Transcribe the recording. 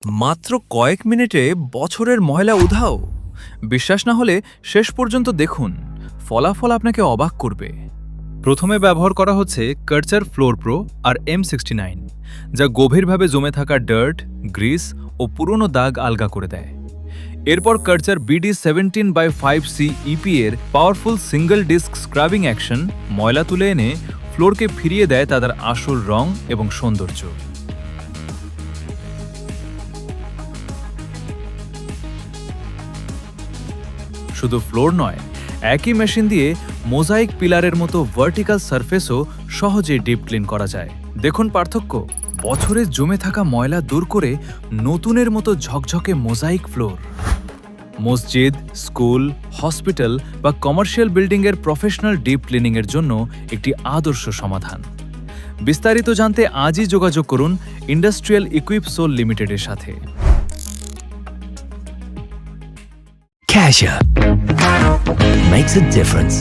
মাত্র কয়েক মিনিটে বছরের ময়লা উধাও। বিশ্বাস না হলে শেষ পর্যন্ত দেখুন, ফলাফল আপনাকে অবাক করবে। প্রথমে ব্যবহার করা হচ্ছে কার্চার ফ্লোর প্রো আর M69, যা গভীরভাবে জমে থাকা ডার্ট, গ্রিস ও পুরনো দাগ আলগা করে দেয়। এরপর কার্চার BD17/5C EP এর powerful single disc scrubbing action ময়লা তুলে এনে ফ্লোরকে ফিরিয়ে দেয় তাদের আসল রং এবং সৌন্দর্য। শুধু ফ্লোর নয়, একই মেশিন দিয়ে মোজাইক পিলারের মতো ভার্টিক্যাল সারফেসও সহজে ডিপ ক্লিন করা যায়। দেখুন পার্থক্য, বছরে জমে থাকা ময়লা দূর করে নতুনের মতো ঝকঝকে মোজাইক ফ্লোর। মসজিদ, স্কুল, হসপিটাল বা কমার্শিয়াল বিল্ডিংয়ের প্রফেশনাল ডিপ ক্লিনিংয়ের জন্য একটি আদর্শ সমাধান। বিস্তারিত জানতে আজই যোগাযোগ করুন ইন্ডাস্ট্রিয়াল ইকুইপসোল লিমিটেডের সাথে। Kasia makes a difference.